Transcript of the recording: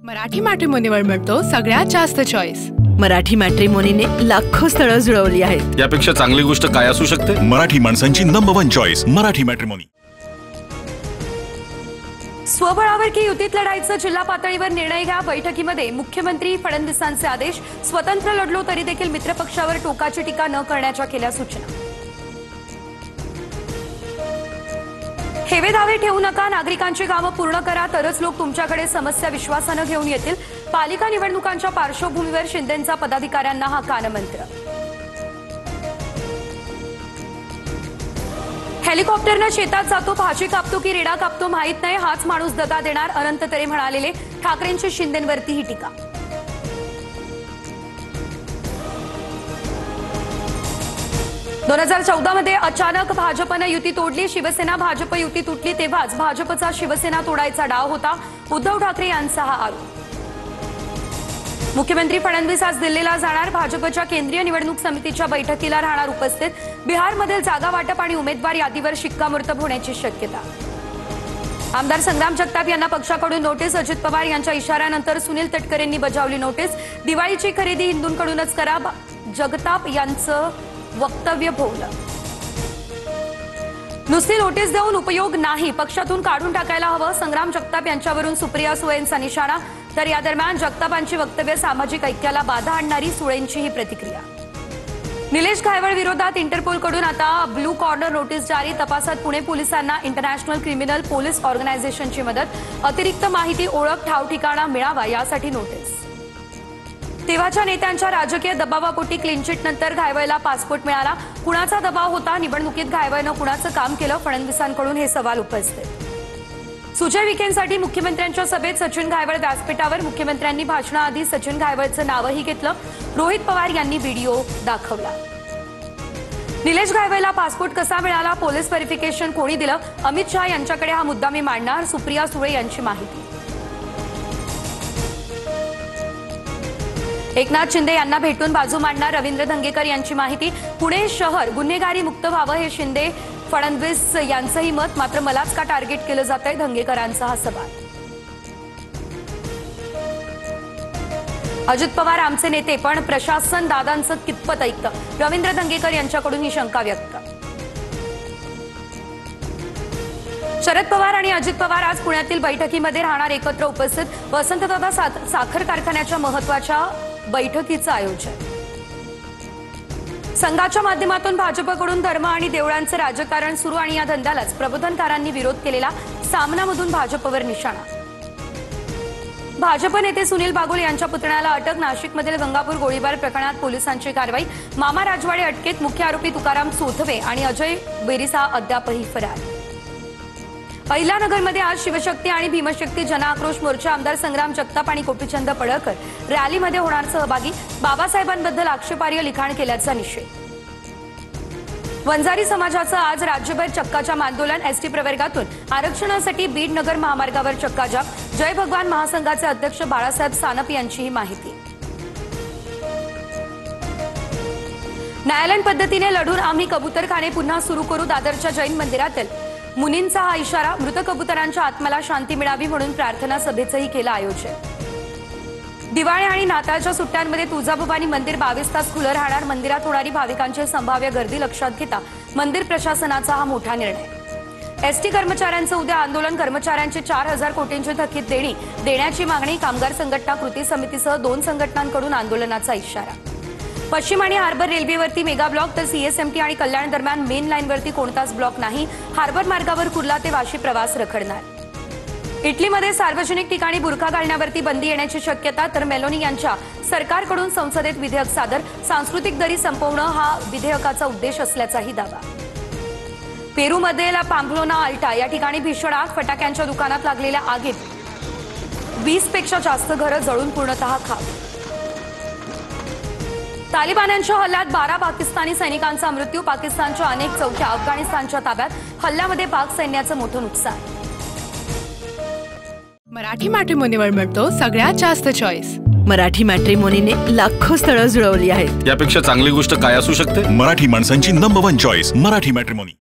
मराठी मॅट्रिमोनीवर मिळतो सगळ्यात जास्त चॉईस। मराठी मॅट्रिमोनीने लाखो स्थळं जुळवली आहेत। यापेक्षा चांगली गोष्ट काय असू शकते? मराठी माणसांची नंबर 1 चॉईस मराठी मॅट्रिमोनी। स्वबळावर की युतीत लढायचं जिल्हा पातळीवर निर्णय घ्या। बैठकीमध्ये मुख्यमंत्री फडणवीसांचे आदेश। स्वतंत्र लढलो तरी देखील मित्रपक्षावर टोकाची टीका न करण्याच्या केल्या सूचना। हेवेदावे ठेवू नका, नागरिकांची कामं पूर्ण करा, तरच लोक तुमच्याकडे समस्या विश्वासाने घेऊन येतील। पालिका निवडणुकांच्या पार्श्वभूमीवर शिंदेंचा पदाधिकाऱ्यांना हा कानमंत्र। हेलिकॉप्टरने शेतात जातो, भाजी कापतो की रेडा कापतो माहित नाही, हाच माणूस दगा देणार, अनंत तरे म्हणालेले। ठाकरेंची शिंदेंवरती ही टीका। 2014 मध्ये अचानक भाजपने युती तोडली। शिवसेना भाजप युती तुटली तेव्हाच भाजपचा शिवसेना तोडायचा डाव होता, उद्धव ठाकरे यांचा हा आरोप। मुख्यमंत्री फडणवीस आज दिल्लीला जाणार, भाजपच्या केंद्रीय निवडणूक समितीच्या बैठकीला राहणार उपस्थित। बिहारमधील जागा वाटप आणि उमेदवार यादीवर शिक्कामोर्तब होण्याची शक्यता। आमदार संग्राम जगताप यांना पक्षाकडून नोटीस। अजित पवार यांच्या इशाऱ्यानंतर सुनील तटकरेंनी बजावली नोटीस। दिवाळीची खरेदी हिंदूंकडूनच करा, जगताप यांचं वक्तव्य भोवलं। नुसती नोटीस देऊन उपयोग नाही, पक्षातून काढून टाकायला हवं, संग्राम जगताप यांच्यावरून सुप्रिया सुळेंचा निशाणा। तर या दरम्यान जगतापांची वक्तव्य सामाजिक ऐक्याला बाधा आणणारी, सुळेंची ही प्रतिक्रिया। निलेश घायवळ विरोधात इंटरपोलकडून आता ब्लू कॉर्नर नोटीस जारी। तपासात पुणे पोलिसांना इंटरनॅशनल क्रिमिनल पोलीस ऑर्गनायझेशनची मदत। अतिरिक्त माहिती, ओळख, ठाव ठिकाणा मिळावा यासाठी नोटीस। तेव्हाच्या नेत्यांच्या राजकीय दबावापोटी क्लीन चिट नंतर घायवळला पासपोर्ट मिळाला। कुणाचा दबाव होता? निवडणुकीत घायवळनं कुणाचं काम केलं? फडणवीसांकडून हे सवाल उपस्थित। सुजय विखेंसाठी मुख्यमंत्र्यांच्या सभेत सचिन घायवळ व्यासपीठावर। मुख्यमंत्र्यांनी भाषणाआधी सचिन घायवळचं नावही घेतलं। रोहित पवार यांनी व्हिडिओ दाखवला। निलेश घायवळला पासपोर्ट कसा मिळाला? पोलीस व्हेरिफिकेशन कोणी दिलं? अमित शहा यांच्याकडे हा मुद्दा मी मांडणार, सुप्रिया सुळे यांची माहिती। एकनाथ शिंदे यांना भेटून बाजू मांडणार, रवींद्र धंगेकर यांची माहिती। पुणे शहर गुन्हेगारी मुक्त व्हावं हे शिंदे फडणवीस यांचंही मत, मात्र मलाच का टार्गेट केलं जातंय? धंगेकरांचा हा सवाल। अजित पवार आमचे नेते, पण प्रशासन दादांचं कितपत ऐकतं? रवींद्र धंगेकर यांच्याकडून ही शंका व्यक्त। शरद पवार आणि अजित पवार आज पुण्यातील बैठकीमध्ये राहणार, एकत्र उपस्थित। वसंतदादा साखर कारखान्याच्या महत्त्वाच्या बैठकीचं आयोजन। संघाच्या माध्यमातून भाजपकडून धर्म आणि देवळांचं राजकारण सुरू आणि या धंद्यालाच प्रबोधनकारांनी विरोध केलेला। सामनामधून भाजपवर निशाणा। भाजप नेते सुनील बागुल यांच्या पुतण्याला अटक। नाशिकमधील गंगापूर गोळीबार प्रकरणात पोलिसांची कारवाई। मामा राजवाडे अटकेत, मुख्य आरोपी तुकाराम चोथवे आणि अजय बेरिसा अद्यापही फरार। अहिल्यानगरमध्ये आज शिवशक्ती आणि भीमशक्ती जनआक्रोश मोर्चा। आमदार संग्राम जगताप आणि गोपीचंद पडळकर रॅलीमध्ये होणार सहभागी। बाबासाहेबांबद्दल आक्षेपार्ह लिखाण केल्याचा निषेध। वंजारी समाजाचं आज राज्यभर चक्काजाम आंदोलन। एसटी प्रवर्गातून आरक्षणासाठी बीड नगर महामार्गावर चक्काजाम। जय भगवान महासंघाचे अध्यक्ष बाळासाहेब सानप यांची ही माहिती। न्यायालयीन पद्धतीने लढून आम्ही कबूतरखाने पुन्हा सुरू करू। दादरच्या जैन मंदिरातील मुनींचा हा इशारा। मृत कबुतरांच्या आत्म्याला शांती मिळावी म्हणून प्रार्थना सभेचंही केलं आयोजन। दिवाळी आणि नाताळच्या सुट्ट्यांमध्ये तुळजाभवानी मंदिर 22 तास खुलं राहणार। मंदिरात होणारी भाविकांची संभाव्य गर्दी लक्षात घेता मंदिर प्रशासनाचा हा मोठा निर्णय। एसटी कर्मचाऱ्यांचं उद्या आंदोलन। कर्मचाऱ्यांची 4000 कोटींची थकीत देण्याची मागणी। कामगार संघटना कृती समितीसह 2 संघटनांकडून आंदोलनाचा इशारा। पश्चिम आणि हार्बर रेल्वेवरती मेगा ब्लॉक, तर सीएसएमटी आणि कल्याण दरम्यान मेन लाईनवरती कोणताच ब्लॉक नाही। हार्बर मार्गावर कुर्ला ते वाशी प्रवास रखडणार। इटलीमध्ये सार्वजनिक ठिकाणी बुरखा घालण्यावरती बंदी येण्याची शक्यता। तर मेलोनी यांच्या सरकारकडून संसदेत विधेयक सादर। सांस्कृतिक दरी संपवणं हा विधेयकाचा उद्देश असल्याचाही दावा। पेरूमधील पाम्प्लोना अल्टा या ठिकाणी भीषण आग। फटाक्यांच्या दुकानात लागलेल्या आगीत 20 पेक्षा जास्त घरं जळून पूर्णतः खाक। तालिबान्यांच्या हल्ल्यात 12 पाकिस्तानी सैनिकांचा मृत्यू। पाकिस्तानच्या अनेक चौक्या अफगाणिस्तानच्या ताब्यात। हल्ल्यामध्ये पाक सैन्याचं मोठं नुकसान। मराठी मॅट्रिमोनीवर मिळतो सगळ्यात जास्त चॉईस। मराठी मॅट्रिमोनीने लाखो स्थळं जुळवली आहेत। यापेक्षा चांगली गोष्ट काय असू शकते? मराठी माणसांची नंबर 1 चॉईस मराठी मॅट्रिमोनी।